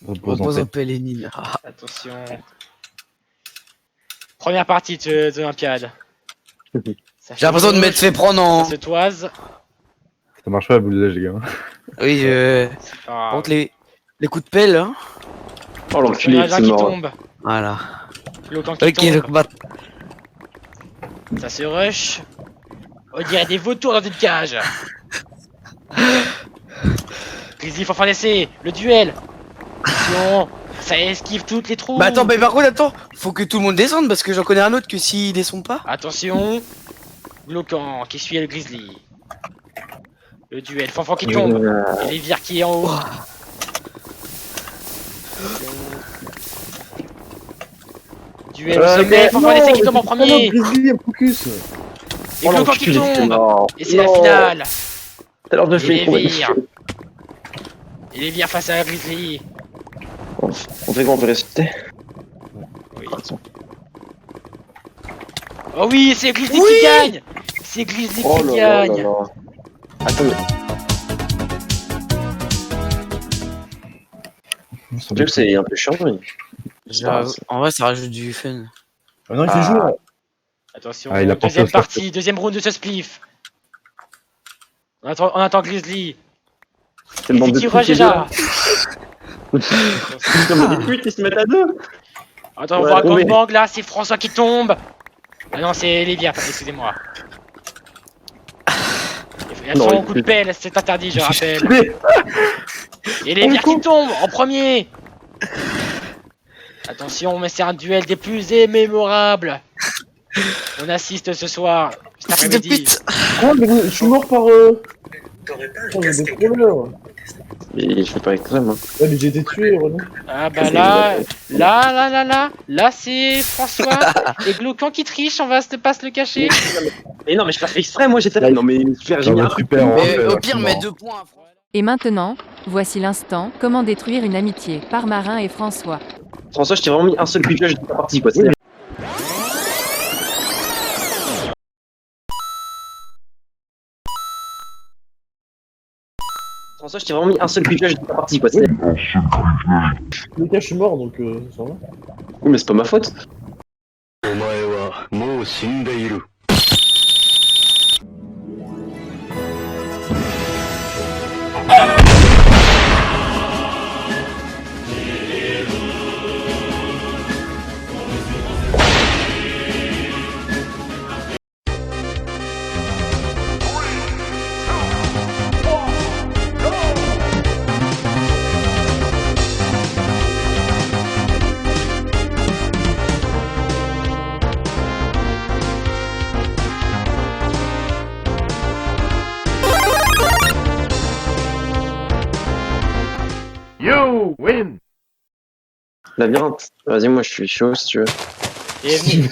Repose en paix, Lénine. Ah. Attention. Première partie de l'Olympiade. J'ai l'impression de m'être fait prendre en... Ça se toise. Ça marche pas la boule de neige, les gars. Oui, C'est pas grave. Par contre, les coups de pelle, hein. Oh l'enculé, c'est qui mort. tombe. Voilà. L'autre qui Ok, tombe. donc bah... Ça se rush. On dirait des vautours dans une cage. Grizzly, faut faire l'essai. Le duel. Attention. Ça esquive toutes les trous. Bah attends, mais par contre, attends. Faut que tout le monde descende parce que j'en connais un autre que s'il descend pas... Attention. Glaucan qui suit le Grizzly. Le duel. Fanfan qui tombe. Et Lévière qui est en haut. Duel au sommet. Fanfan l'essai qui tombe en premier. Grizzly, focus. Et Glaucan qui tombe. Et c'est la finale. Alors de Et fait, Lévière. Et Lévière face à Grizzly. on fait qu'on peut rester. Oui. Oh oui, c'est Grizzly qui gagne. C'est Grizzly Oh qui là là là gagne. là. Attends, mais le truc c'est un peu chiant, mais... En vrai, ça rajoute du fun. Ah non, il fait jour. Attention, Ah, il a pensé deuxième au start. partie, deuxième round de ce spliff. On attend Grizzly. C'est le bande de qui putes, rush les déjà. Comme des putes, ils se mettent à deux. Attends, on Ouais, voit un tombé. gangbang là, c'est François qui tombe. Ah non, c'est Lévière, excusez-moi. Et Non, attention, il- coup de pelle, c'est interdit, je rappelle. Et Lévière qui tombe en premier. Attention, mais c'est un duel des plus mémorables. On assiste ce soir, cet Fils de après-midi. pute. Oh, mais je suis mort par... Oh, mais des trollers. Mais je fais pas extrême, hein. Ouais, mais j'ai été tué, Renaud. Ah bah là c'est François et Glaucan qui triche, on va pas se le cacher. Mais non, mais je fais pas exprès, moi j'étais là. Non, mais frère, j'ai Ça mis va un truc. super, en Mais vrai, au là, pire, c'est mets mort. 2 points. Et maintenant, voici l'instant, comment détruire une amitié, par Marin et François. François, je t'ai vraiment mis un seul piquage de ta partie, quoi. C'est- François, je t'ai vraiment mis un seul piquage de ta partie, quoi. C'est- Les gars, je suis mort, donc ça va. Oui, mais c'est pas ma faute. お前はもう死んでいる。You win! Labyrinthe. Vas-y, moi je suis chaud si tu veux. Bienvenue.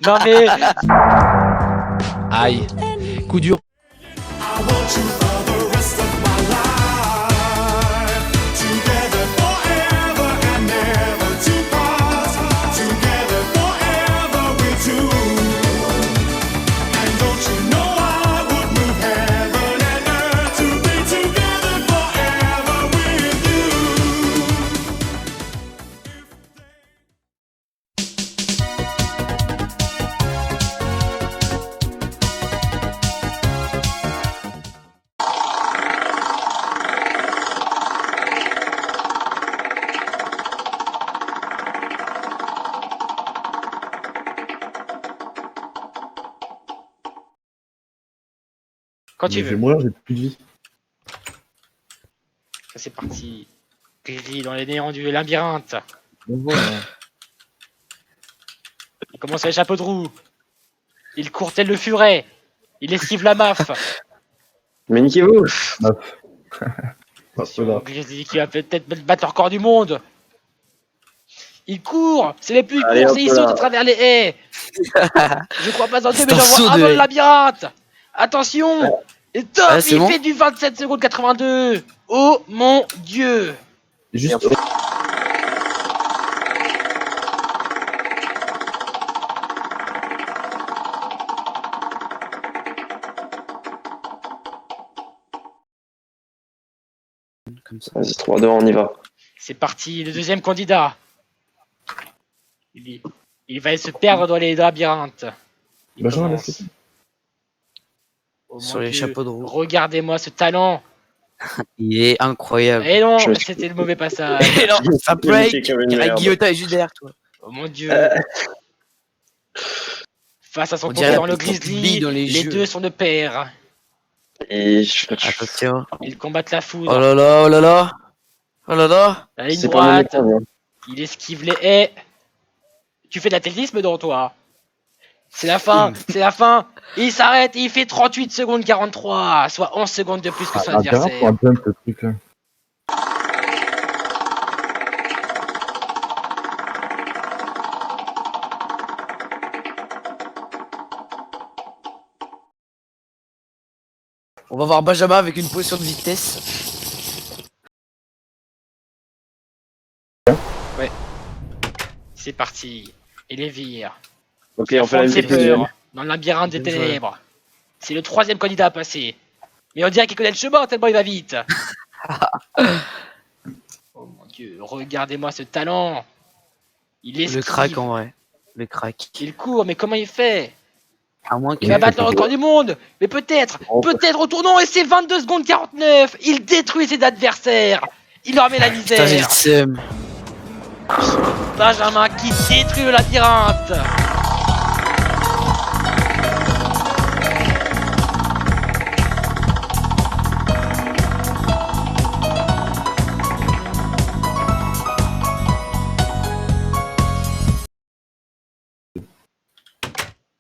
Non mais Aïe, coup dur. quand Mais tu je vais veux. mourir, j'ai plus de vie. Ça c'est parti. Grizzly dans les néants du labyrinthe. On voit, là. Il commence avec les chapeaux de roue. Il court tel le furet. Il esquive la maf. Mais niquez-vous. Voilà. Grizzly qui va peut-être battre le record du monde. Il court. C'est les plus Allez, courts hop et il là. saute à travers les haies. Je crois pas en Dieu, C'est mais un j'en saut vois un de dans le haie. labyrinthe. Attention. Et top, Ah, c'est il bon fait du 27 secondes 82. Oh mon Dieu. Juste donne comme ça. Vas-y, 3, 2, on y va. C'est parti, le deuxième candidat. Il va se perdre dans les labyrinthes. Il Benjamin, commence. laisse-le. Oh mon Sur les Dieu, chapeaux de roue. Regardez-moi ce talent. Il est incroyable. Et non, Je me suis- c'était le mauvais passage. Et non, ça Il break. était comme une merde. Guillota est juste derrière toi. Oh mon Dieu. Euh. Face à son On dirait concurrent le la petite Grizzly, bille dans les les jeux. deux sont de pair. Et Attention. Ils combattent la Oh foudre. là là, oh là là. Oh là là. La ligne c'est pas mon droite, écran, moi. il esquive les haies. Tu fais de l'athlétisme dans toi. C'est la fin, c'est la fin. Il s'arrête et il fait 38 secondes 43, soit 11 secondes de plus que son Ah, bien, adversaire. faut un jump, ce truc là. On va voir Benjamin avec une position de vitesse. C'est parti. Et les vire. Ok, on fait la même ses technique. peurs dans le labyrinthe des Bien joué. ténèbres. C'est le troisième candidat à passer. Mais on dirait qu'il connaît le chemin tellement il va vite. Oh mon dieu, regardez-moi ce talent. Il Le esquive, crack en vrai. Le crack. il court, mais comment il fait? À moins Il qu'il va battre le record du monde. Mais peut-être au tournant et c'est 22 secondes 49. Il détruit ses adversaires. Il leur met la Putain, j'ai le misère. seum. Benjamin qui détruit le labyrinthe.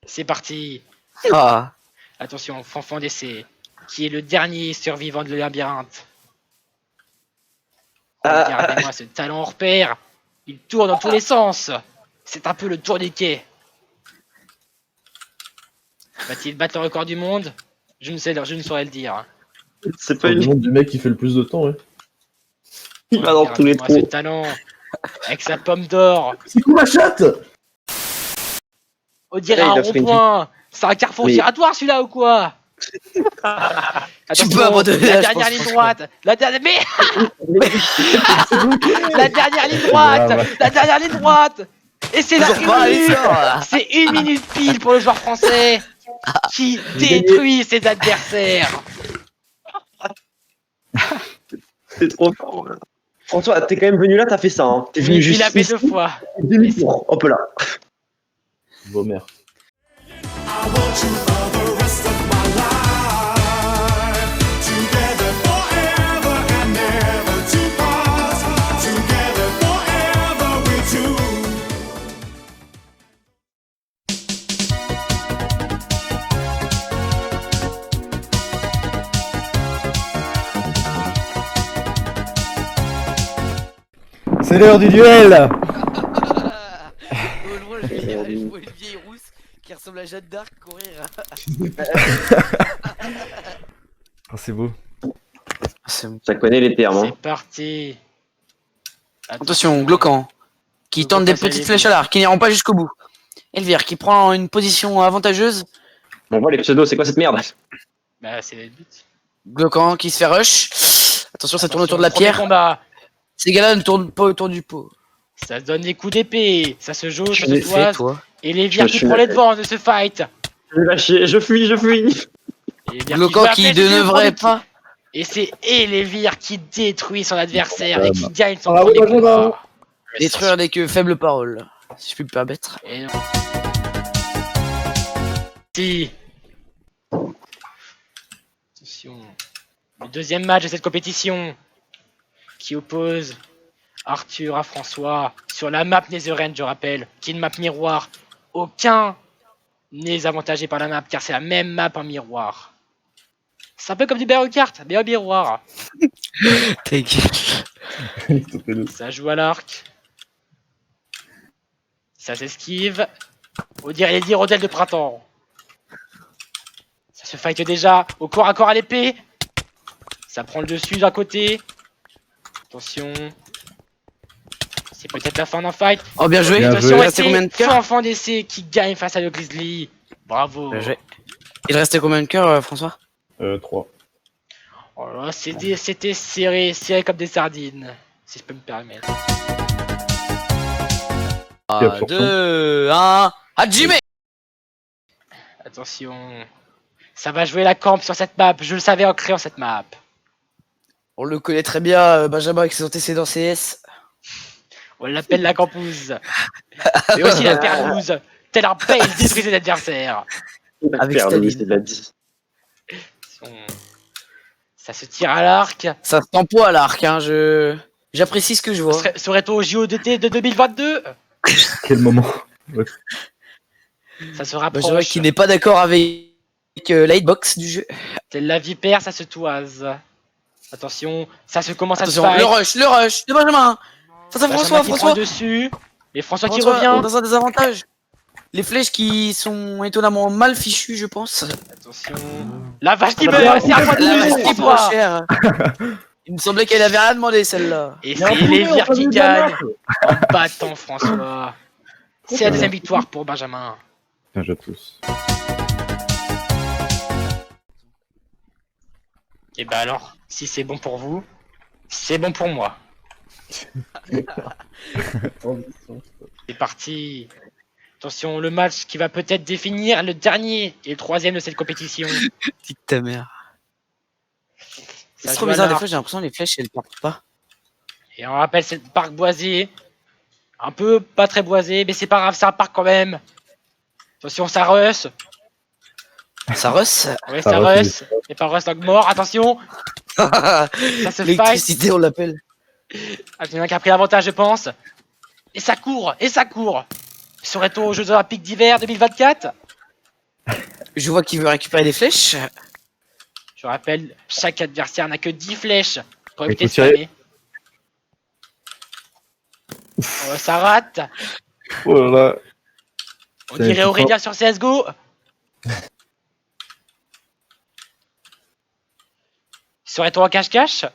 C'est parti. Ah. Attention, Fanfan d'essai, qui est le dernier survivant de labyrinthe. Regardez-moi ce talent hors pair. Il tourne dans tous les sens. C'est un peu le tourniquet. Va-t-il battre le record du monde? Je ne saurais le dire. C'est pas C'est le une. nom du mec qui fait le plus de temps, ouais. Il va dans tous les Regardez-moi ce trous. talent. Avec sa pomme d'or. C'est quoi la chatte? On dirait Là, un il a fait une- rond-point. C'est un carrefour Mais- giratoire celui-là ou quoi? Tu peux abandonner la là, je dernière pense, ligne franchement. droite. La dernière... Mais la dernière ligne droite. Ouais, ouais. La dernière ligne droite. Et c'est la Toujours pas, allez, sors. C'est 1 minute pile pour le joueur français qui détruit ses adversaires. C'est trop fort. François, t'es quand même venu là, t'as fait ça. Hein. T'es venu juste Il a fait ici, 2 fois. demi-tour. Hop là. Vos mères. C'est l'heure du duel. Je vois une vieille rousse qui ressemble à Jeanne d'Arc courir. Ah, c'est beau. C'est bon. Ça connaît les termes. C'est Hein. parti. Attention, Glaucan, qui tente des petites flèches à l'arc, qui n'iront pas jusqu'au bout. Elvire, qui prend une position avantageuse. On voit les pseudos, c'est quoi cette merde? Bah, c'est le but. Glaucan, qui se fait rush. Attention, ça tourne autour de la Premier pierre. combat. Ces gars-là ne tournent pas autour du pot. Ça se donne des coups d'épée. Ça se jauge, ça Je l'ai se Fais, toise. toi. Et les Je virs me qui suis prend les lâché. devants de ce fight. Je vais lâcher, je fuis. Et les Virs Glaucan jouent à qui flèche, ne et le devrait premier pas. Et c'est Elevir qui détruit son adversaire et qui gagne son Ah oui, premier Benjamin. combat. Détruire avec faibles paroles. Si je puis me permettre. Et non. Si. Attention. Le deuxième match de cette compétition qui oppose Arthur à François sur la map Netherend, je rappelle, qui est une map miroir. Aucun n'est avantagé par la map car c'est la même map en miroir. C'est un peu comme du Mario Kart, mais en miroir. Ta gueule. Ça joue à l'arc. Ça s'esquive. On dirait les hirondelles de printemps. Ça se fight déjà au corps à corps à l'épée. Ça prend le dessus d'un côté. Attention. C'est peut-être la fin d'un fight. Oh, bien joué. Bien Attention, joué. Il restait combien de cœurs? Fanfan d'essai qui gagne face à le Grizzly. Bravo. Bien joué. Il restait combien de cœurs, François? 3. Oh là, c'était serré, serré comme des sardines, si je peux me permettre. 3, 2, 1. Hajime! Attention, ça va jouer la camp sur cette map, je le savais en créant cette map. On le connaît très bien, Benjamin, avec ses antécédents CS. On l'appelle la campouse. Mais aussi la perlouse, tel un pelle détruit ses adversaires. Avec Perdu, Staline. c'est de la 10. Ça se tire à l'arc. Ça se tempo à l'arc, hein, j'apprécie ce que je vois. Serait-on au JO d'été de 2022? Quel moment. Ça se Benjamin rapproche. qui n'est pas d'accord avec la hitbox du jeu. Telle la vipère, ça se toise. Attention, ça se commence à se Attention, fight. le rush de Benjamin. Face à Benjamin qui prend François. dessus. Et François qui François, revient. dans un désavantage. Les flèches qui sont étonnamment mal fichues, je pense. Attention. La vache qui meurt, c'est à moi de La tuer, vache qui François. prend cher. Il me semblait qu'elle avait rien demandé, celle-là. Et c'est Lévire qui gagne en battant François. C'est la deuxième victoire pour Benjamin. Bien joué à tous. Et bah alors, si c'est bon pour vous, c'est bon pour moi. C'est parti. Attention, le match qui va peut-être définir le dernier et le troisième de cette compétition. Petite ta mère. Ça C'est joue trop à bizarre, des l'arc. fois j'ai l'impression que les flèches elles partent pas. Et on rappelle cette parc boisé. Un peu pas très boisé, mais c'est pas grave, c'est un parc quand même. Attention, ça rush. Ça rush. Ouais, Ça ça rush, rush. Et pas rush, donc mort. Attention, ça se fight. L'électricité, on l'appelle. Ah, il y en a qui a pris l'avantage, je pense. Et ça court, et ça court. Serait-on aux Jeux Olympiques d'hiver 2024? Je vois qu'il veut récupérer les flèches. Je rappelle, chaque adversaire n'a que 10 flèches pour Il éviter de faut tirer. spammer. Oh, ça rate. Oh là là. On C'est dirait tout Aurélien sur CSGO. Serait-on en cache-cache?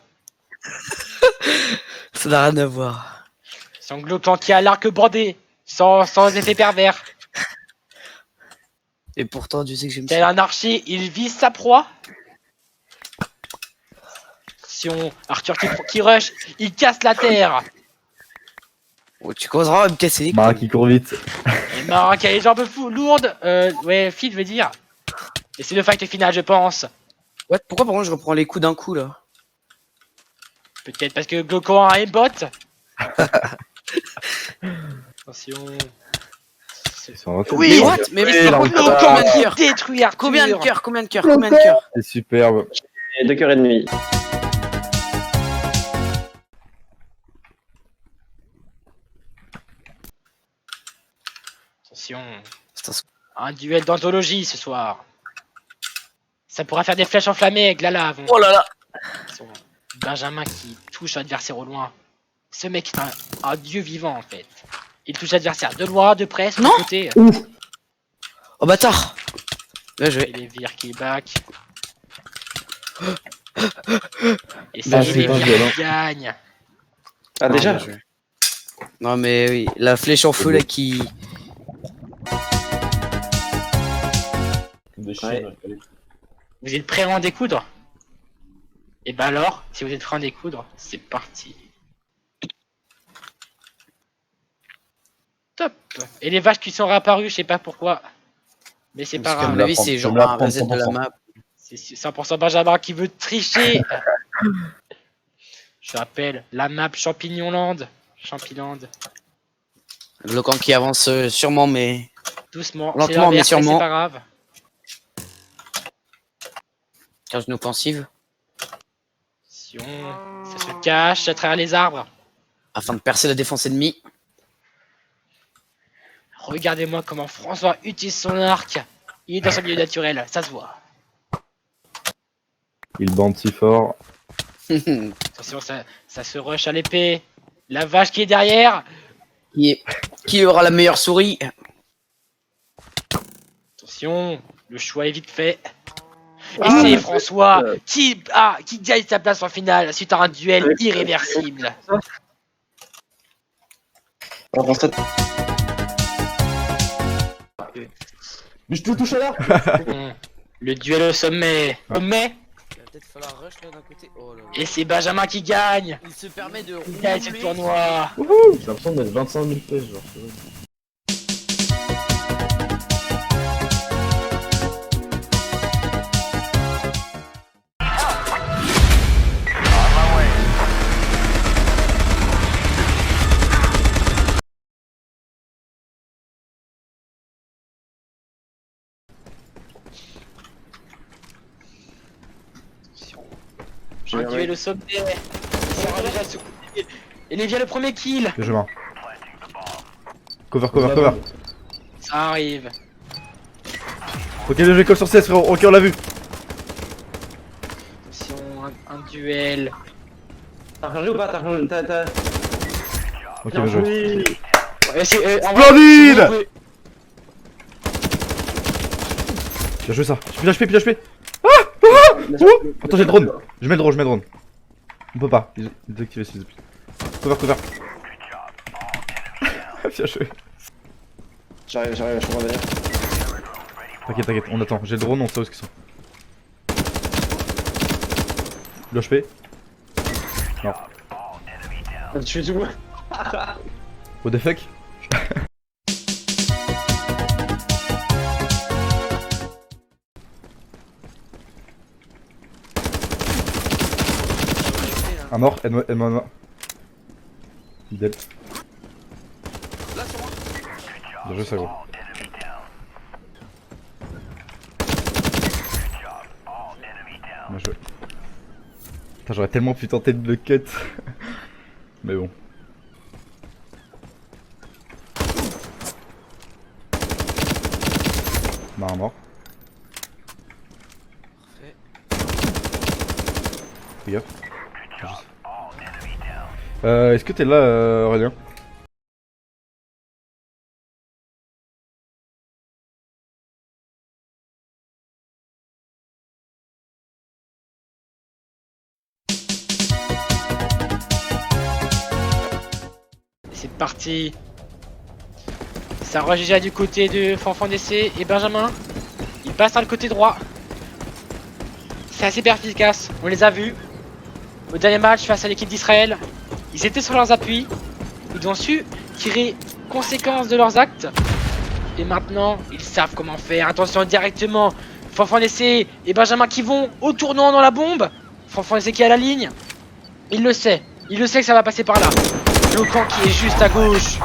Ça n'a rien à voir. Sanglo planqué à l'arc bordé, sans effet pervers. Et pourtant, tu sais que j'aime Tel ça. un archer, il vise sa proie. Attention, Arthur qui rush, il casse la terre. Oh, tu commenceras à me casser les Mara couilles. qui court vite. Et Marin qui a les jambes lourdes. Ouais, Phil veut dire. Et c'est le fight final, je pense. Ouais, pourquoi par contre je reprends les coups d'un coup là? Peut-être parce que Goku a un aimbot. Attention. Ils sont en retour. Oui, Mais what? Mais Oui, c'est là, on combien peut pas. de cœurs? Détruit Arthur. Combien de cœurs? Combien de cœurs? Combien de cœurs? C'est superbe. Et 2 cœurs et demi. Attention. Putain, Un duel d'anthologie ce soir. Ça pourra faire des flèches enflammées avec la lave. oh là là! Attention. Benjamin qui touche l'adversaire au loin. Ce mec est un dieu vivant en fait. Il touche l'adversaire de loin, de près, sur Non. le côté. Oh bâtard! Bien Et joué. les vires qui back. Et Bah, c'est c'est les pas vires violent. qui gagnent. Ah, déjà? Bien joué. Non mais oui, la flèche en feu là qui... Ouais. Vous êtes prêts à en découdre? Et bah alors, si vous êtes prêts à en découdre, c'est parti. Top. Et les vaches qui sont réapparues, je sais pas pourquoi. Mais c'est pas Parce qu'à grave. mon avis prendre- c'est je genre vais me la un prendre reset de la 100%. map. C'est 100% Benjamin qui veut tricher. Je rappelle, la map Champignon-Land. Champignon. Le camp qui avance sûrement mais... Doucement, Lentement, c'est l'inverse, mais sûrement. c'est pas grave. Car je nous pensive. Attention, ça se cache à travers les arbres. Afin de percer la défense ennemie. Regardez-moi comment François utilise son arc. Il est dans son milieu naturel, ça se voit. Il bande si fort. Attention, ça se rush à l'épée. La vache qui est derrière. Qui aura la meilleure souris? Attention, le choix est vite fait. Et c'est François qui gagne sa place en finale suite à un duel irréversible. On pense à- Mais je te touche à l'arc. Le duel au sommet. Sommet. Il va peut-être falloir rush là d'un côté. Oh là là. Et c'est Benjamin qui gagne. Il se permet de Il gagne ce rouler. tournoi. J'ai l'impression d'être 25 000 pièces, genre. c'est vrai. Un duel au sommet. Ça déjà ce coup. Et il vient le premier kill. Je m'en. Cover, cover, cover. Ça arrive. Ok, bien joué, call sur CS, frérot. Ok, on l'a vu. Attention, un duel. T'as rechargé ou pas? T'as. Ok, bien joué. Splendide! Bien joué ça. J'ai plus d'HP, plus d'HP. Attends, j'ai le drone. Je mets le drone, je mets le drone. On peut pas. Il est désactivé s'il te plaît. Cover, cover. Bien joué. J'arrive, je suis en venir. T'inquiète, t'inquiète, on attend. J'ai le drone, on sait où est-ce qu'ils sont. Le HP. Non. Tu fais tout. What the fuck? Un mort, aide-moi. Dead. Là sur moi. Bien joué ça gros. Bien joué. Putain, j'aurais tellement pu tenter de le cut. Mais bon. Bah un mort. Parfait. Fais gaffe. Est-ce que t'es là, Aurélien? C'est parti. Ça rush déjà du côté de Fanfan d'essai et Benjamin. Il passe sur le côté droit. C'est assez perspicace, on les a vus. Au dernier match face à l'équipe d'Israël, ils étaient sur leurs appuis. Ils ont su tirer conséquence de leurs actes. Et maintenant, ils savent comment faire. Attention directement. Fanfan d'essai et Benjamin qui vont au tournant dans la bombe. Fanfan d'essai qui est à la ligne. Il le sait. Il le sait que ça va passer par là. Locan qui est juste à gauche.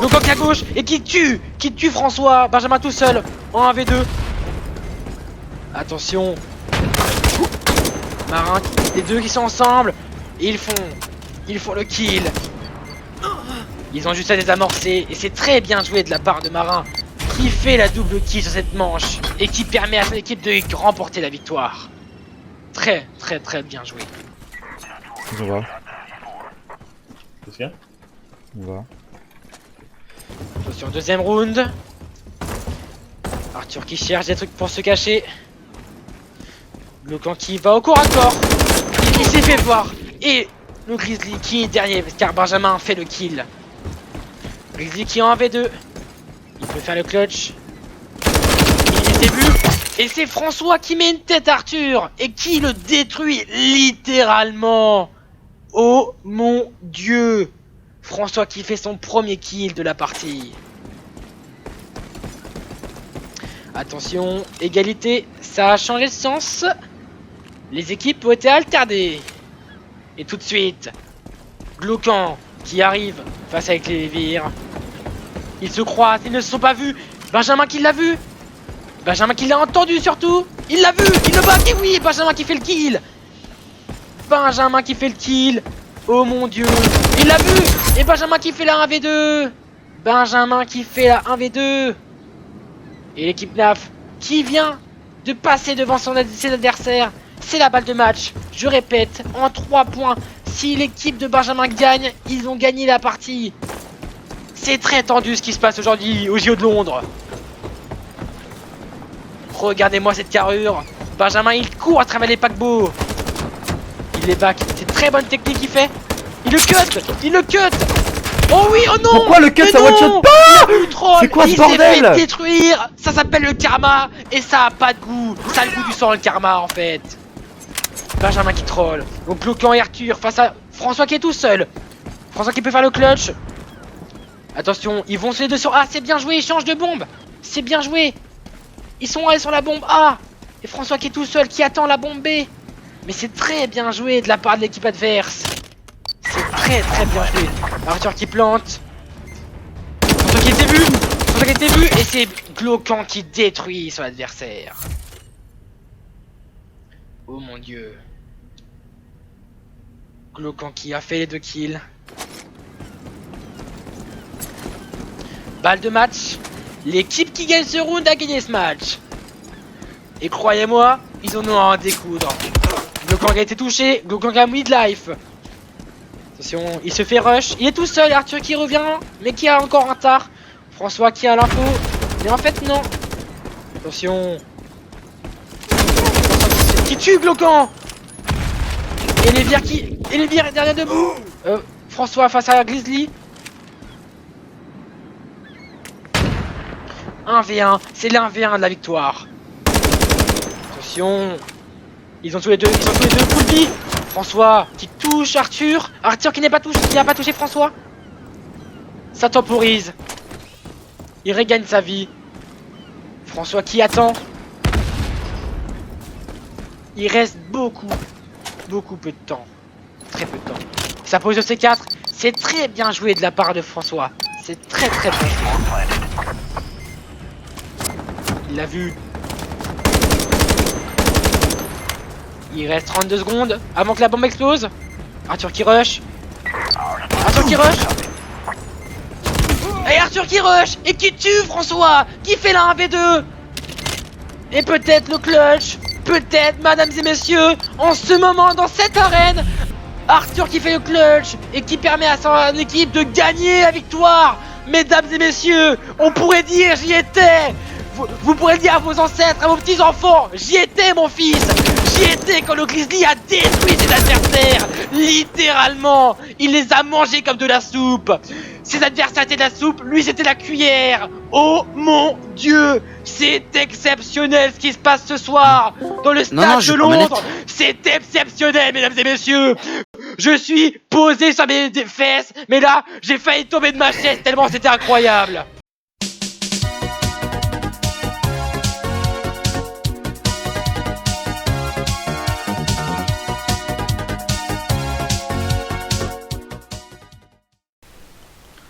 Locan qui est à gauche et qui tue François. Benjamin tout seul en 1v2. Attention. Marin, les deux qui sont ensemble. Et ils font le kill. Ils ont juste à désamorcer. Et c'est très bien joué de la part de Marin, qui fait la double kill sur cette manche. Et qui permet à son équipe de remporter la victoire. Très bien joué. On va. Qu'est-ce qu'il y a? On va. Attention, deuxième round. Arthur qui cherche des trucs pour se cacher. Locan qui va au corps à corps. Il s'est fait voir. Et le Grizzly qui est derrière car Benjamin fait le kill. Grizzly qui est en 1v2. Il peut faire le clutch. Il s'est vu. Et c'est François qui met une tête à Arthur. Et qui le détruit littéralement. Oh mon dieu. François qui fait son premier kill de la partie. Attention, égalité, ça a changé de sens. Les équipes ont été alternées. Et tout de suite, Glaucan qui arrive face avec les vires. Ils se croisent, ils ne se sont pas vus. Benjamin qui l'a vu. Benjamin qui l'a entendu surtout. Il l'a vu, il le bat, et oui, Benjamin qui fait le kill. Benjamin qui fait le kill. Oh mon dieu, il l'a vu. Et Benjamin qui fait la 1v2. Benjamin qui fait la 1v2. Et l'équipe NAF qui vient de passer devant ses adversaires. C'est la balle de match. Je répète, en 3 points. Si l'équipe de Benjamin gagne, ils ont gagné la partie. C'est très tendu ce qui se passe aujourd'hui aux JO de Londres. Regardez-moi cette carrure. Benjamin il court à travers les paquebots. Il les back. C'est très bonne technique qu'il fait. Il le cut. Il le cut. Oh oui, oh non. Pourquoi le cut ça one shot pas? C'est quoi ce bordel? Il s'est fait détruire. Ça s'appelle le karma. Et ça a pas de goût. Ça a le goût du sang le karma en fait. Benjamin qui troll. Donc Cloquant et Arthur face à François qui est tout seul. François qui peut faire le clutch. Attention, ils vont se les deux sur A. C'est bien joué, ils changent de bombe. C'est bien joué. Ils sont allés sur la bombe A. Et François qui est tout seul, qui attend la bombe B. Mais c'est très bien joué de la part de l'équipe adverse. C'est très bien joué. Arthur qui plante. François qui était vu. François qui était vu. Et c'est Cloquant qui détruit son adversaire. Oh mon dieu. Cloquant qui a fait les 2 kills. Balle de match. L'équipe qui gagne ce round a gagné ce match. Et croyez-moi, ils en ont à en découdre. Cloquant a été touché. Cloquant a midlife. Attention, il se fait rush. Il est tout seul. Arthur qui revient, mais qui a encore un tard. François qui a l'info. Mais en fait, non. Attention. Qui tue Cloquant. Et les vires qui. Et les vires est derrière debout. François face à Grizzly. 1v1, c'est l'1v1 de la victoire. Attention. Ils ont tous les deux full vie. François qui touche Arthur. Arthur qui n'a pas touché François. Ça temporise. Il regagne sa vie. François qui attend. Il reste beaucoup peu de temps. Très peu de temps. Ça pose de C4. C'est très bien joué de la part de François. C'est très bien joué. Il l'a vu. Il reste 32 secondes avant que la bombe explose. Arthur qui rush. Arthur qui rush. Et Arthur qui rush. Et qui tue François. Qui fait la 1v2. Et peut-être le clutch. Peut-être, mesdames et messieurs, en ce moment, dans cette arène, Arthur qui fait le clutch et qui permet à son équipe de gagner la victoire. Mesdames et messieurs, on pourrait dire j'y étais. Vous pourrez le dire à vos ancêtres, à vos petits-enfants, j'y étais mon fils. J'y étais quand le Grizzly a détruit ses adversaires. Littéralement, il les a mangés comme de la soupe. Ses adversaires étaient de la soupe, lui c'était la cuillère. Oh mon dieu, c'est exceptionnel ce qui se passe ce soir dans le stade de Londres. C'est exceptionnel, mesdames et messieurs. Je suis posé sur mes fesses, mais là, j'ai failli tomber de ma chaise tellement c'était incroyable.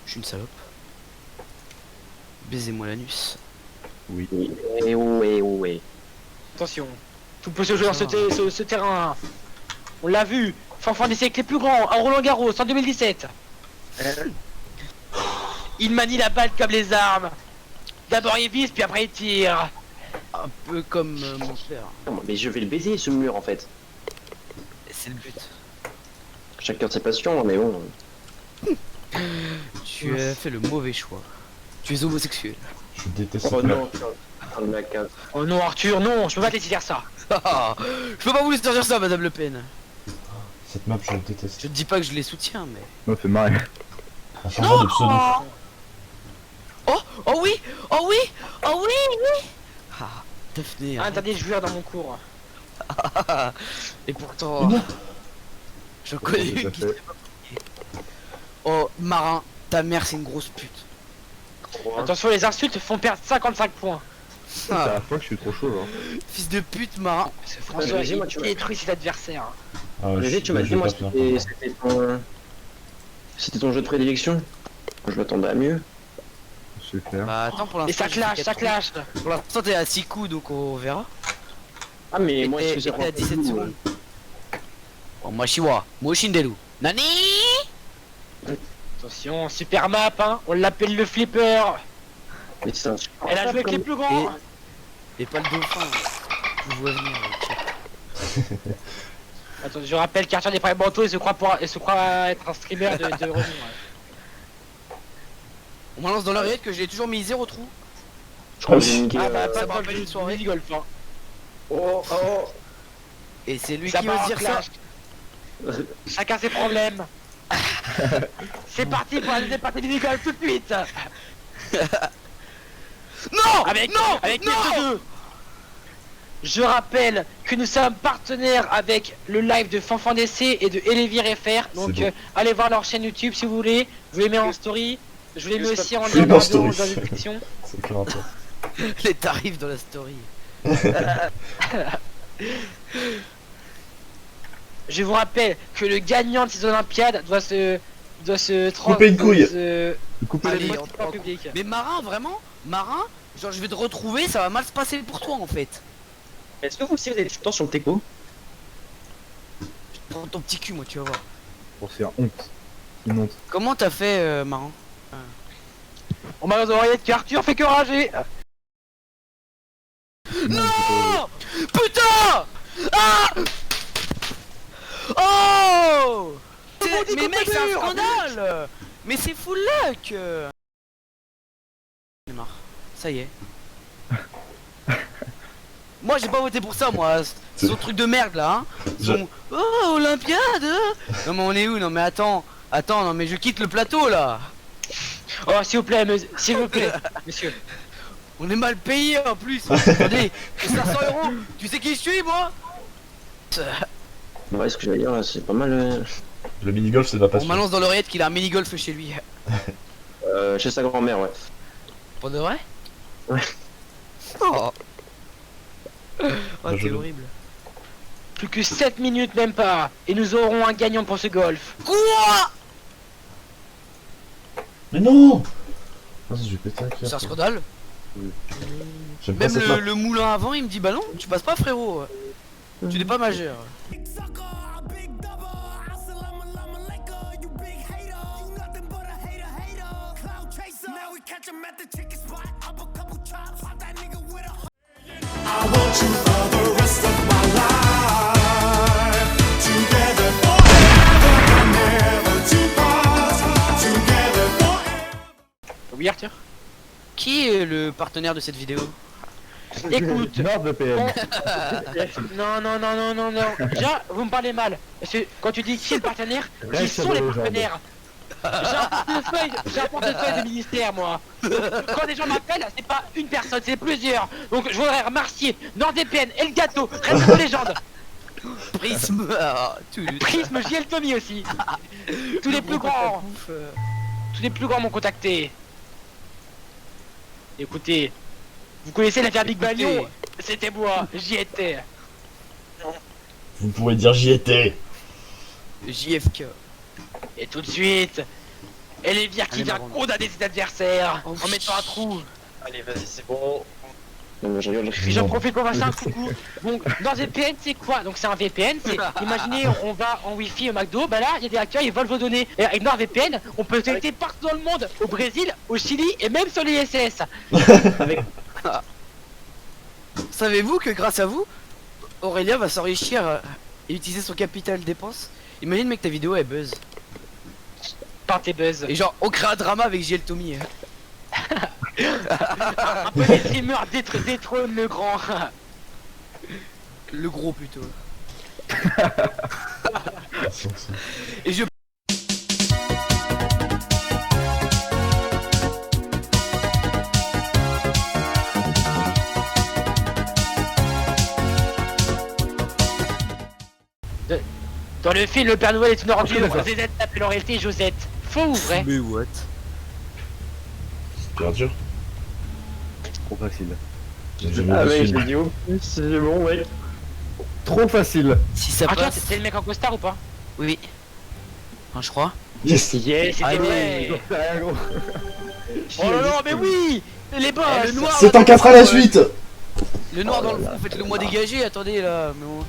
Je suis une salope. Baisez-moi l'anus. Oui. Ouais. Attention, tout peut se jouer dans ce terrain. On l'a vu, fanfare des siècles les plus grands, à Roland Garros en 2017. Il manie la balle comme les armes. D'abord il vise, puis après il tire. Un peu comme mon père. Non, mais je vais le baiser ce mur en fait. C'est le but. Chacun ses passions, mais bon. Tu as fait le mauvais choix. Tu es homosexuel. Je déteste Oh cette map. non, putain de la case. Oh non Arthur, non, je peux pas te laisser dire ça. Je peux pas vous laisser dire ça, Madame Le Pen. Cette map, je la déteste. Je te dis pas que je les soutiens, mais. Ça me fait marrer. Un changement de pseudo. Oh oui. Ah, Daphné. Un dernier joueur dans mon cours. Et pourtant, je connais une qui. Oh, Marin, ta mère c'est une grosse pute. Attention, les insultes font perdre 55 points. C'est la fois que je suis trop chaud là. Fils de pute, Marin. Parce que François, vas-y, moi, il tu m'as- détruit ses adversaires. Ah, Léger, tu m'as dit, moi, c'était ton jeu de prédilection. Je m'attendais à mieux. Super. Bah attends, pour Et l'instant. ça clash, ça clash. Pour l'instant, t'es à 6 coups donc on verra. Ah, mais Et moi, t'es- excusez-moi. et t'es à 17 secondes. Oh, moi, Shiwa. Moi, Shindelu. Nani? Attention, super map, hein. On l'appelle le flipper. Mais ça, Elle a joué avec les plus grands. Et pas le dauphin. Je vois venir. Check. Attends, je rappelle qu'Arthur n'est pas un manteau et se croit être un streamer de revenir. Ouais. On m'annonce dans l'oreillette que j'ai toujours mis 0 trou. je crois que j'ai niqué. Ah bah ça pas me de rappelle golf, une soirée. mini golf. Hein. Oh. Et c'est lui Ça qui part ose en dire ça. clash. Chacun ses problèmes. C'est parti pour la deuxième partie mini golf tout de suite. Non. Avec Non. avec Non. les deux. Je rappelle que nous sommes partenaires avec le live de Fanfan DC et de Elevir FR. Donc bon. allez voir leur chaîne YouTube si vous voulez. Je vous les mets en story. Je vous les mets aussi en Je les lien mets en dans story. la description. C'est clair, toi. Les tarifs dans la story. Je vous rappelle que le gagnant de ces Olympiades doit se Couper une couille. Couper Allez, les en public. Mais Marin, vraiment Marin, genre je vais te retrouver, ça va mal se passer pour toi en fait. Est-ce que vous aussi vous avez tout le temps sur le teco? Prends ton petit cul, moi, tu vas voir. Bon, c'est honte. Une honte. Comment t'as fait, Marin? On m'a aux oreillettes qu'Arthur fait que rager. Non, putain. Ah. Oh. Mais mec, c'est un scandale. Mais c'est full luck. J'en ai marre. Ça y est. Moi j'ai pas voté pour ça, moi. C'est son truc de merde là, hein. Son... Oh, Olympiade. Non mais on est où? Non mais attends, non mais je quitte le plateau là. Oh s'il vous plaît, s'il vous plaît, monsieur. On est mal payé en plus. Attendez, 500 €. Tu sais qui je suis, moi? Ouais, ce que j'allais dire là, c'est pas mal. Le mini-golf, c'est de la On passion. m'annonce dans l'oreillette qu'il a un mini-golf chez lui. Chez sa grand-mère, ouais. Pour de vrai? Ouais. Oh, je t'es le- horrible. Plus que 7 minutes même pas. Et nous aurons un gagnant pour ce golf. Quoi? Mais non! Vas-y, je vais péter un C'est un scandale. J'aime pas Même cette map. le moulin avant, il me dit bah non, tu passes pas, frérot. Tu n'es pas majeur. Oui Arthur. Qui est le partenaire de cette vidéo? Écoute. NordVPN. Non. Déjà, vous me parlez mal. Parce que quand tu dis qui est le partenaire, qui Reste sont sur les le genre. partenaires? J'ai un portefeuille de ministère, moi. Quand des gens m'appellent, c'est pas une personne, c'est plusieurs. Donc je voudrais remercier NordVPN, Elgato, Reste de légende, Prisme. Prisme, JL Tommy aussi. Tous les plus grands. Tous les plus grands m'ont contacté. Écoutez, vous connaissez l'affaire Big Écoutez. Bagnon? C'était moi, j'y étais. Vous pouvez dire j'y étais. JFK. Et tout de suite, Elevir qui Allez, vient Marron. condamner ses adversaires Oh, en mettant un trou. Allez, vas-y, c'est bon. Non, mais je rigole. Et j'en profite pour passer un coucou. Donc dans VPN c'est quoi? Donc c'est un VPN, c'est imaginez on va en wifi au McDo, bah là il y a des hackers, ils volent vos données. Et avec NordVPN, on peut se connecter partout dans le monde, au Brésil, au Chili et même sur les SS. Savez-vous que grâce à vous, Aurélien va s'enrichir et utiliser son capital dépense? Imagine mec, ta vidéo elle buzz. Par tes buzz. Et genre on crée un drama avec JL Tommy. Un peu les streamers détrônent le grand. Le gros plutôt. Et je... Dans le film, le Père Noël est une ordure. d'accord. ZZ appelle en réalité Josette. Faux ou vrai? Mais what? C'est dur. Trop facile. Ah, ouais, je l'ai dit au plus, c'est bon, ouais. Trop facile. Si ça Arthur, passe... c'est le mec en costard ou pas? Oui. Enfin, je crois. Yes. Et c'était vrai. Oh là là, mais oui. Les boss. Le noir, C'est un 4 à la suite. Le noir dans le fond, faites-le moi dégager, attendez là. Mais on...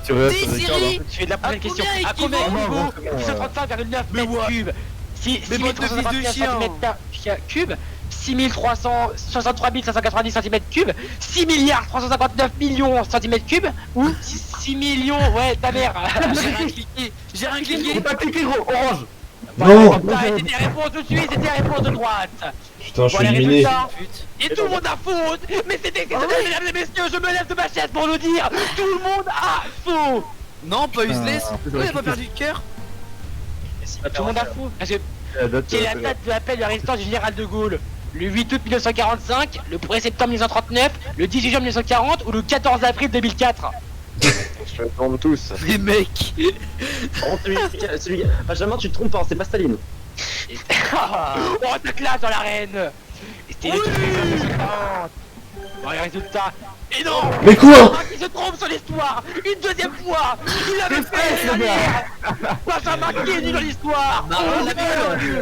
Tu restes Dis, avec Siri. Tu fais de la prochaine À question. combien À combien équivaut équivaut 635,9 Mais mètres what? cubes? Si Mais bande de fils de chien. cubes, 6363 590 cm cubes, 6 milliards 359 millions cm cubes, ou 6 millions, ouais, ta mère. J'ai rien cliqué. J'ai rien cliqué. Faut pas cliquer gros, orange. Non. T'as été des réponses tout de suite, c'était des réponses de droite. Putain, je suis Voilà les éliminé. résultats. Pute. Et tout le monde a faute. Mais c'était, mesdames et messieurs, je me lève de ma chaise pour nous dire, tout le monde a faux. Non, pas useless. Ah, Pourquoi il a pas perdu de cœur? Tout le monde a faux. Parce que La date, c'est la date de l'appel de la résistance du général de Gaulle. Le 8 août 1945, le 1er septembre 1939, le 18 juin 1940 ou le 14 avril 2004? Je me trompe tous. Mais mec. Oh, Benjamin, tu te trompes pas, c'est pas Staline. Oh, ta classe dans l'arène. C'était le 1940. Bon, les résultats. Et non. Mais quoi? Qui se trompe sur l'histoire. Une deuxième fois. Il l'avait fait l'année dernière. Benjamin qui est nul dans l'histoire. On l'avait vu.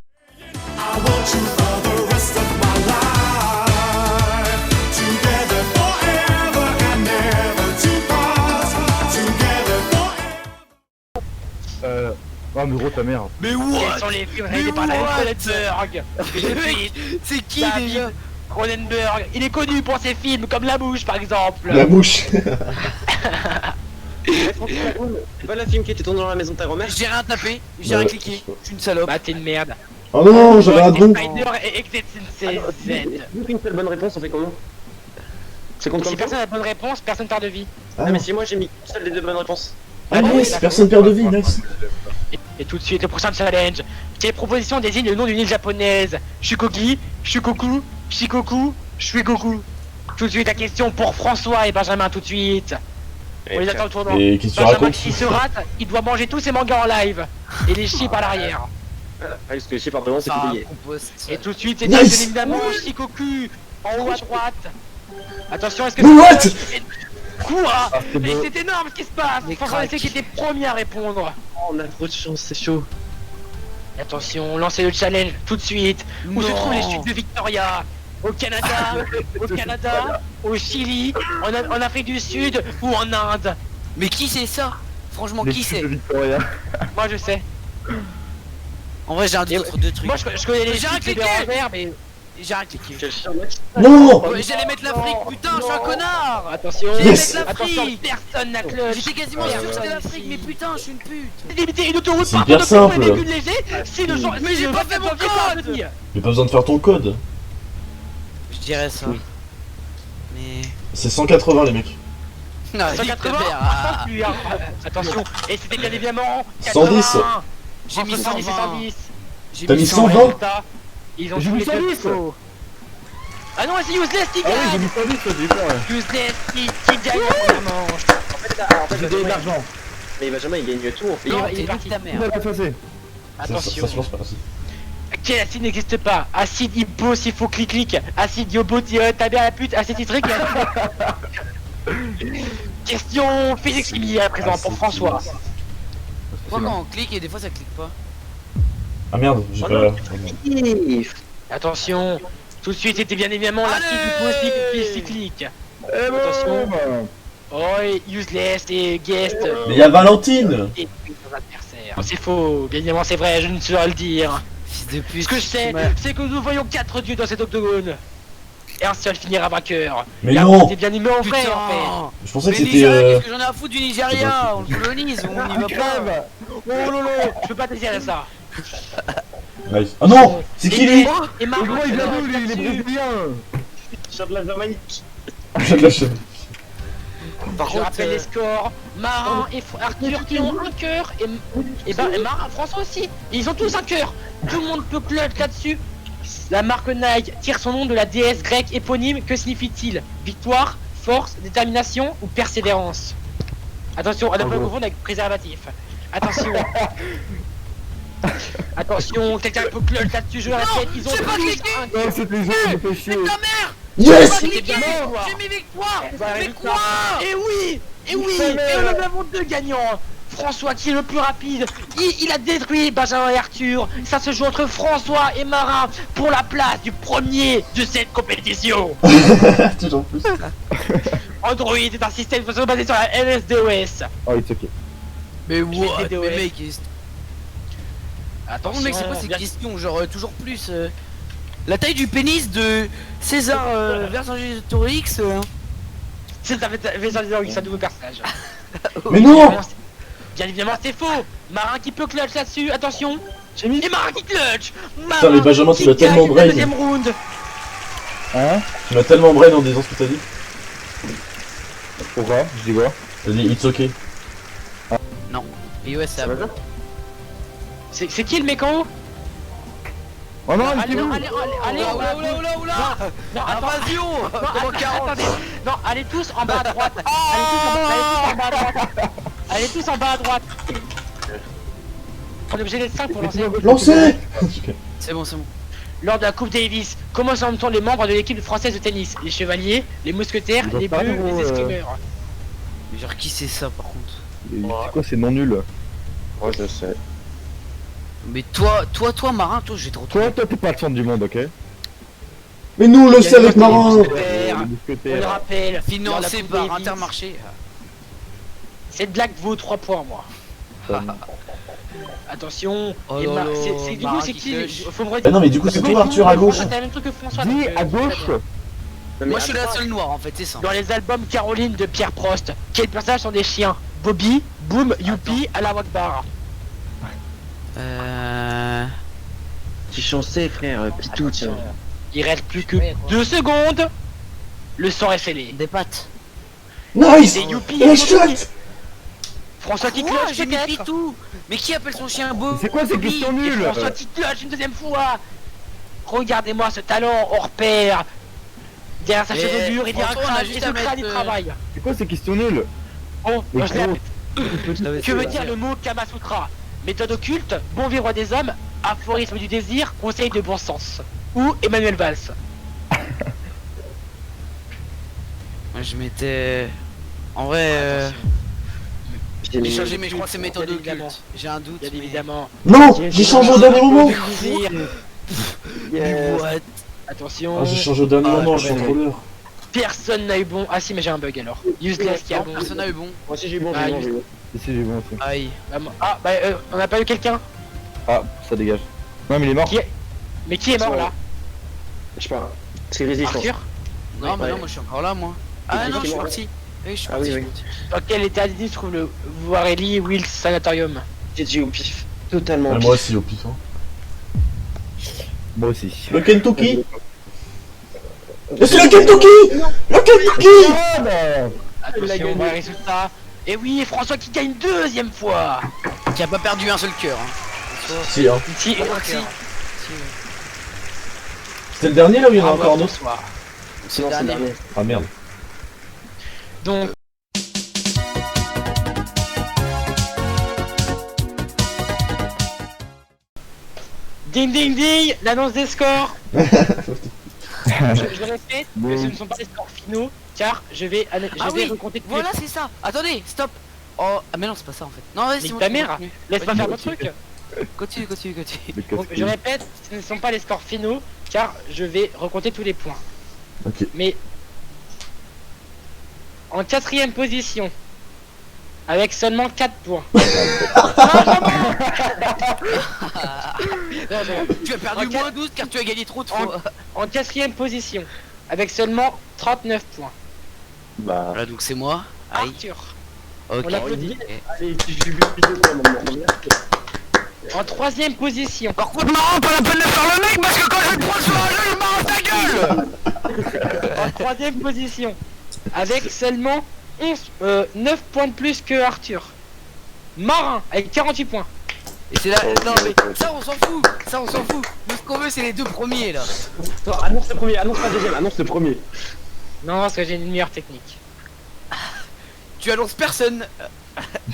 Oh mais gros ta mère. Mais Quels what? sont les films réalisés par David Cronenberg? C'est qui David déjà? Cronenberg, il est connu pour ses films comme La Mouche par exemple. La bouche. C'est pas le film qui était tourné dans la maison de ta grand-mère? J'ai rien tapé, j'ai rien cliqué. Je suis une salope. Bah t'es une merde. Oh non, j'avais un don. Spider et Exit Vu qu'une seule bonne réponse, on fait comment? C'est contre Si comme personne n'a de bonne réponse, personne perd de vie. Ah, Non, mais si moi j'ai mis une seule des deux bonnes réponses. ah nice, personne perd de vie, nice. Et tout de suite, le prochain challenge. Quelle proposition désigne le nom d'une île japonaise? Shukogi, Shukoku, Shikoku, Shuigoku. Tout de suite, la question pour François et Benjamin, tout de suite. On les attend au tournant. Et qu'est-ce que tu Benjamin, racontes? s'il se rate, il doit manger tous ses mangas en live. Et les chips à l'arrière. Parce que je sais pas vraiment, c'est Ça, payé. compost. Et tout de suite, c'est Nice. évidemment Shikoku. En haut à droite. Attention, est-ce que Mais what? Quoi? c'est Mais beau. c'est énorme ce qui se passe. Mais François crac. c'est qui était premier à répondre. Oh, on a trop de chance, c'est chaud. Attention, lancez le challenge tout de suite. Où se Non. trouvent les chutes de Victoria? Au Canada, au Chili, en Afrique du Sud ou en Inde? Mais qui c'est ça? Franchement, Les qui chutes c'est? de Victoria. Moi je sais. En vrai, j'ai un autre deux trucs. Moi je connais les J'ai chutes de cliqué. Bérangère, mais J'ai rien cliqué. Quel chien, mec. Non. Ouais, j'allais mettre l'Afrique, putain, je suis un connard! attention, Yes. attention, personne n'a clutch. J'étais quasiment sûr que c'était l'Afrique, mais putain, je suis une pute! Limiter une autoroute C'est par hyper contre pour les simple. véhicules légers, si le jour, Mais j'ai pas fait mon code. J'ai pas besoin de faire ton code. Je dirais ça. Mais. C'est 180 les mecs. Non, 180, ah, plus, hein. Attention, et c'était bien évidemment 110. 80. J'ai mis 170 et 120. 110. J'ai T'as mis 120? Résultat, ils ont J'ai tous mis les deux 110. faux. Ah non, c'est Useless qui Ah oui, j'ai gagne. mis 110, toi, j'ai eu peur. Useless qui gagne la première manche. En fait, J'ai donné de l'argent. Mais Benjamin il gagne tout en fait. Non, il est t'es parti. nique ta Tout mère. va bien passer. Attention. Ça se lance pas ainsi. Quel acide n'existe pas? Acide hypo, s'il faut clic-clic. Acide yobo, t'as bien la pute, acide citrique. Question physique chimie à présent pour François. Moi, quand on clique et des fois ça clique pas. Ah merde, j'ai Oh pas. non. Attention, tout de suite c'était bien évidemment l'acide Allez. hypocyclique. Eh ben, Attention. bah. Oh, et Useless et Guest. Mais y'a Valentine. Et nos adversaires. C'est faux, bien évidemment c'est vrai, je ne saurais le dire. Fils de pute. Ce que je sais, c'est que nous voyons 4 dieux dans cet octogone. Et un seul finira vainqueur. Mais Et non. c'était bien aimé en vrai en fait. Putain! Je pensais que Mais c'était. Nigeria, qu'est-ce que j'en ai à foutre du Nigeria? On le colonise, on y va pas. Crève. Oh lolo, je peux pas désirer ça. Nice. Oh non. C'est qui lui? Et Le Marc, gros, il vient d'où, lui? Il est là-dessus. brésilien. Chien de la Jamaïque. J'ai de la chaîne. Par Je contre, rappelle les scores. Marin et Arthur qui ont un cœur et Marin, François aussi. Ils ont tous un cœur. Tout le monde peut clutch là-dessus. La marque Nike tire son nom de la déesse grecque éponyme. Que signifie-t-il? Victoire, force, détermination ou persévérance? Attention, à ne pas confondre avec préservatif. Attention. Attention, quelqu'un peut clutch là-dessus, je le répète. Ils ont j'ai pas tous cliqué. un Non, cœur. c'était jeu, je me fais chier. ta mère! Yes. J'ai C'était cliqué! bien victoire. J'ai mis victoire! Bah, Mais résultat. quoi? Et oui, et oui, et nous avons deux gagnants. François qui est le plus rapide, il a détruit Benjamin et Arthur. Ça se joue entre François et Marin pour la place du premier de cette compétition. Toujours plus. Android est un système de façon basé sur la LSDOS. Oh, it's ok. Mais what? vidéos, Mais ouais. mec, par contre, mec, c'est quoi ces questions? Genre, toujours plus. La taille du pénis de César Vercingétorix. C'est un c'est un nouveau personnage. Mais non. Bien évidemment, c'est faux. Marin qui peut clutch là-dessus, attention. J'ai mis. Et Marin qui clutch. Putain, mais Benjamin, tu l'as tellement brain. Deuxième round. Hein? Tu m'as tellement brain en disant ce que t'as dit. Pourquoi? Je dis quoi? T'as dit it's ok. Et ouais, c'est à C'est qui le mec en haut? Oh non, il Allez, est où? allez, on va. Oula. Non, attends. Invasion. Non, Comment 40? attendez. Non, allez tous en bas à droite. Allez tous en bas à droite. On est obligé d'être 5 pour lancer. Lancez. C'est bon. Lors de la Coupe Davis, comment s'appellent les membres de l'équipe française de tennis? Les chevaliers, les mousquetaires, Ils les ont pas bleus, gros, les escrimeurs. Mais genre qui c'est ça par contre? C'est quoi, c'est non nul? Moi je sais. Mais toi Marin, toi je vais te retrouver. Toi, t'es pas le centre du monde, ok? Mais nous, on le Il y a sait avec les Marin. mousquetaires, Les on le mousquetaires. rappelle. lors de la Financé Coupe par Davis. Intermarché. Cette blague vaut 3 points, moi. Attention, Oh et là là, du coup, Marin c'est qui qui? flush. Faut me redire. Bah non, mais du coup, c'est toi, Arthur, à gauche. T'as le même truc que François. Dis donc, à gauche. très bien. Moi je suis la seule noire en fait, c'est ça. Dans les albums Caroline de Pierre Prost, quels personnages sont des chiens? Bobby, Boom, Youpi, Allah Akbar. J'ai chancé, frère. Pitou, tiens. Attention, il reste plus que 2 secondes. Le sang est scellé. Des pattes. Nice. C'est Youpi Et et shot. Bobby. François qui Quoi, cloche j'ai mis peut-être. Pitou. Mais qui appelle son chien beau? C'est quoi ces questions Et nulles? François qui cloche une deuxième fois. Regardez-moi ce talent hors pair. Derrière sa Mais chaise au mur, il y a un François, on a crâne, juste et ce à crâne il mettre, travaille. C'est quoi ces questions nulles? Bon, Mais je l'ai gros. appelé. Que veut dire le mot Kamasutra? Méthode occulte, bon vivre des hommes, aphorisme du désir, conseil de bon sens. Ou Emmanuel Valls. Moi je m'étais. En vrai, j'ai changé, mais je crois que c'est méthode Bien évidemment. occulte. J'ai un doute. Bien mais- évidemment. Non, j'ai changé au dernier moment. Désir. Mais what? Attention, Ah, j'ai changé au dernier Ah, moment, je suis un ouais. trolleur. personne n'a eu bon. Ah si, mais j'ai un bug alors. Useless qui a bon. Personne n'a eu bon. Moi aussi j'ai eu bon, Ah, j'ai eu bon, j'ai eu bon. Ici, j'ai bon aussi. Aïe. Ah, bah on n'a pas eu quelqu'un. Ah, ça dégage. Non, mais il est mort. Qui Mais qui est mort là? Je sais pas. C'est résistance. Arthur? Non, mais ouais. non, moi je suis encore là, moi. Ah qui non, je suis est mort parti. Oui, je suis Ah parti. oui, je oui. suis parti. Dans quel état d'esprit se trouve le Voirelli Wills Sanatorium? J'ai dit au pif. Totalement. au Ah, pif. moi aussi, au pif. Hein. Moi aussi. Le Kentucky. Mais c'est le Kentucky. Le Kentucky. Ah, bah. Attention, on voit les résultats. Et oui, François qui gagne deuxième fois. Qui a pas perdu un seul cœur. Hein. Si, hein. Si, et Un aussi. cœur. C'était le dernier là ou il y en a Bravo, encore un autre? François. C'est Non, le c'est le dernier. dernier. Ah merde. Donc, ding ding ding, l'annonce des scores. je le répète, que ce ne sont pas des scores finaux, car je vais Ah oui, recompter tous voilà, c'est ça. Attendez, stop. Oh, ah mais non, c'est pas ça en fait. Non, vas-y, Nique c'est bon, ta tu peux mère. continuer. Laisse pas faire mon truc. Continue. Le Donc, je répète, ce ne sont pas les scores finaux, car je vais recompter tous les points. Ok. Mais en quatrième position, avec seulement 4 points. Non, je- Tu as perdu Ok. moins 12 car tu as gagné trop de fois. En quatrième position, avec seulement 39 points. Bah. Voilà, donc c'est moi. Aïe. Arthur. Ok. On l'applaudit. Allez, tu joues plus de moi. En troisième position, Par contre, marrant, pas la peine de faire le mec parce que quand je le prends sur un jeu, il marre ta gueule. en troisième position, avec seulement 9 points de plus que Arthur. Marin, avec 48 points. Et c'est là. Non, mais ça, on s'en fout. Ça, on s'en fout. Nous, ce qu'on veut, c'est les deux premiers là. Non, annonce le premier, annonce pas le deuxième, annonce le premier. Non, parce que j'ai une meilleure technique. Tu annonces personne.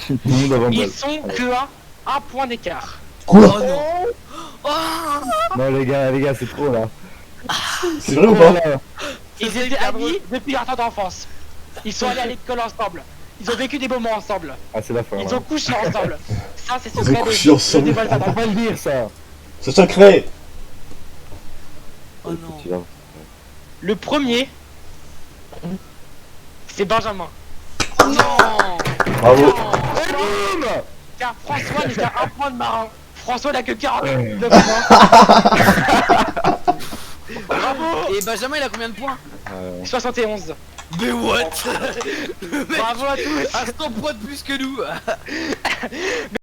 Tout le monde avant Ils balle. sont que à 1 point d'écart. Quoi? Oh non. Oh. Non, les gars, c'est trop là. C'est vrai ou pas? Ils C'est étaient hyper amis depuis leur temps d'enfance. Ils sont allés à l'école ensemble. Ils ont vécu des moments ensemble. Ah, c'est la fin. Ils ont couché ensemble. Ça, c'est Ils ont secret couché ensemble. je dévoile pas On peut dans- pas le dire ça. C'est secret. Oh non. Tu vas- Le premier, c'est Benjamin. Non. Bravo. Car François n'est qu'à 1 point de Marin. François n'a que 49 points. Bravo. Et Benjamin, il a combien de points? 71. Mais what? Le mec Bravo à tous. a 100 points de plus que nous.